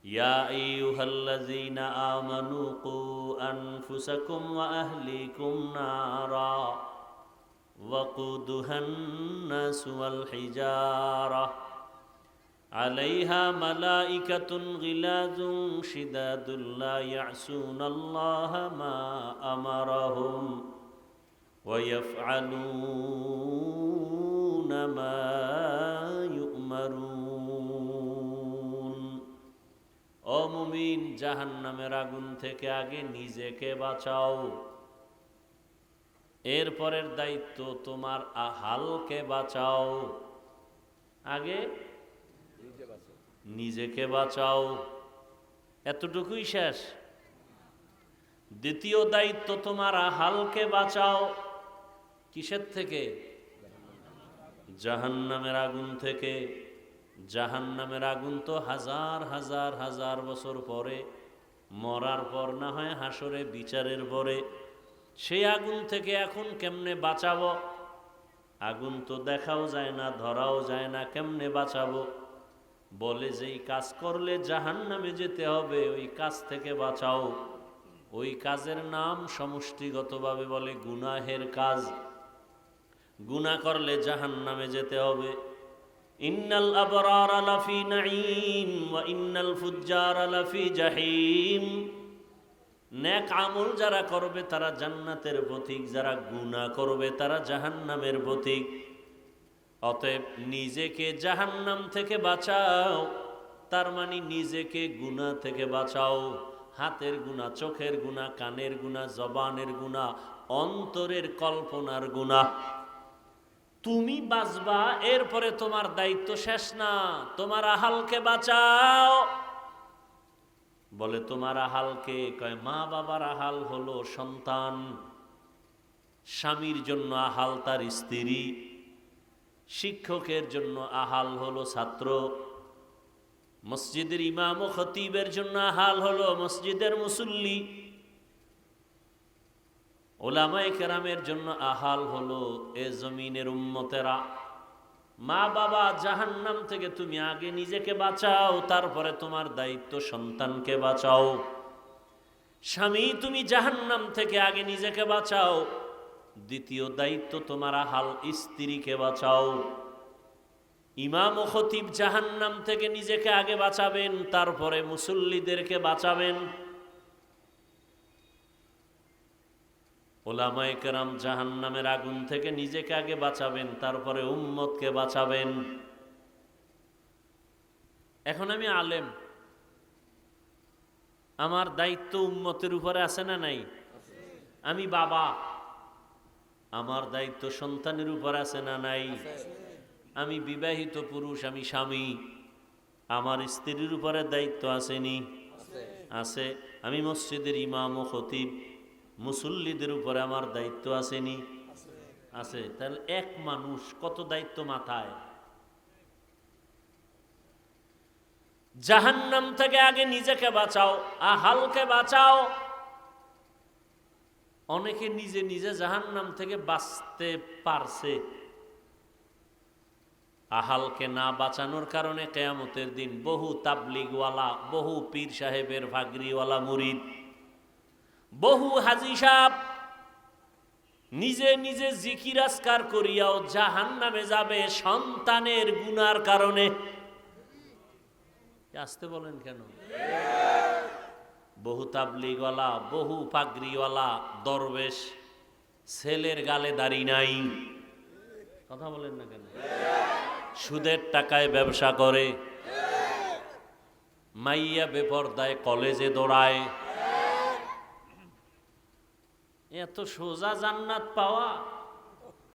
ইয়া আইয়ুহাল্লাযীনা আমানু কু আনফুসাকুম ওয়া আহলিকুম নারা ওয়াকুদুহান নাসু ওয়াল হিজারা আলাইহা মালাইকাতুন গিলাযুন শিদাদুন লা ইয়াসুনাল্লাহা মা আমারাহুম ওয়া ইয়াফআলুনা মা ইউমারুন। ও মুমিন, জাহান্নামের আগুন থেকে আগে নিজেকে বাঁচাও, এরপরের দায়িত্ব তোমার আহালকে বাঁচাও। আগে নিজেকে বাঁচাও, এতটুকুই শেষ? দ্বিতীয় দায়িত্ব তোমার আহালকে বাঁচাও। কিসের থেকে? জাহান্নামের আগুন থেকে। জাহান্নামের আগুন তো হাজার হাজার হাজার বছর পরে, মরার পর না হয় হাসরে বিচারের পরে। সেই আগুন থেকে এখন কেমনে বাঁচাবো? আগুন তো দেখাও যায় না, ধরাও যায় না, কেমনে বাঁচাবো? বলে যেই কাজ করলে জাহান্নামে যেতে হবে ওই কাজ থেকে বাঁচাও। ওই কাজের নাম সমষ্টিগতভাবে বলে গুনাহের কাজ। গুনাহ করলে জাহান্নামে যেতে হবে। ইন্নাল আবরারা লাফি নাঈম ওয়া ইন্নাল ফুজ্জারা লাফি জাহিম। নেক আমল যারা করবে তারা জান্নাতের পথিক, যারা গুনাহ করবে তারা জাহান্নামের পথিক। অতএব নিজেকে জাহান্নাম থেকে বাঁচাও, তার মানে নিজেকে গুনাহ থেকে বাঁচাও। হাতের গুনাহ, চোখের গুনাহ, কানের গুনাহ, জবানের গুনাহ, অন্তরের কল্পনার গুনাহ। তুমি বাঁচবা, এরপরে তোমার দায়িত্ব শেষ না, তোমার আহালকে বাঁচাও। বলে তোমার আহালকে? কয় মা বাবার আহাল হলো সন্তান, স্বামীর জন্য আহাল তার স্ত্রী, শিক্ষকের জন্য আহাল হলো ছাত্র, মসজিদের ইমাম ও খতিবের জন্য আহাল হলো মসজিদের মুসল্লি, ওলামায়ে কেরামের জন্য আহাল হলো এ জমিনের উম্মতেরা। মা বাবা, জাহান্নাম থেকে তুমি আগে নিজেকে বাঁচাও, তারপরে তোমার দায়িত্ব সন্তানকে বাঁচাও। স্বামী, তুমি জাহান্নাম থেকে আগে নিজেকে বাঁচাও, দ্বিতীয় দায়িত্ব তোমার আহাল স্ত্রীকে বাঁচাও। ইমাম ও খতিব জাহান্নাম থেকে নিজেকে আগে বাঁচাবেন, তারপরে মুসল্লিদেরকে বাঁচাবেন। ওলামায়ে কেরাম জাহান্নামের আগুন থেকে নিজেকে আগে বাঁচাবেন, তারপরে উম্মতকে বাঁচাবেন। এখন আমি আলেম, আমার দায়িত্ব উম্মতের উপরে আছে না নাই? আমি বাবা, আমার দায়িত্ব সন্তানের উপর আছে না নাই? আমি বিবাহিত পুরুষ, আমি স্বামী, আমার স্ত্রীর উপরে দায়িত্ব আসেনি? আছে। আমি মসজিদের ইমাম ও খতিব, মুসল্লিদের উপরে আমার দায়িত্ব আসেনি? আছে। তাহলে এক মানুষ কত দায়িত্ব মাথায়? জাহান্নাম থেকে আগে নিজেকে বাঁচাও, আহালকে বাঁচাও। অনেকে নিজে নিজে জাহান্নাম থেকে বাঁচতে পারছে, আহালকে না বাঁচানোর কারণে কিয়ামতের দিন বহু তাবলিগওয়ালা, বহু পীর সাহেবের ভাগরিওয়ালা মুরিদ, বহু হাজি সাহেব নিজে নিজে জিকির আজকার করিয়াও জাহান্নামে যাবে সন্তানের গুনার কারণে। আসতে বলেন কেন? বহু তাবলিগওয়ালা, বহু পাগড়িওয়ালা দরবেশ, ছেলের গালে দাড়ি নাই, কথা বলেন না কেন? সুদের টাকায় ব্যবসা করে, মাইয়া বেপরদায় কলেজে দৌড়ায়। এত সোজা জান্নাত পাওয়া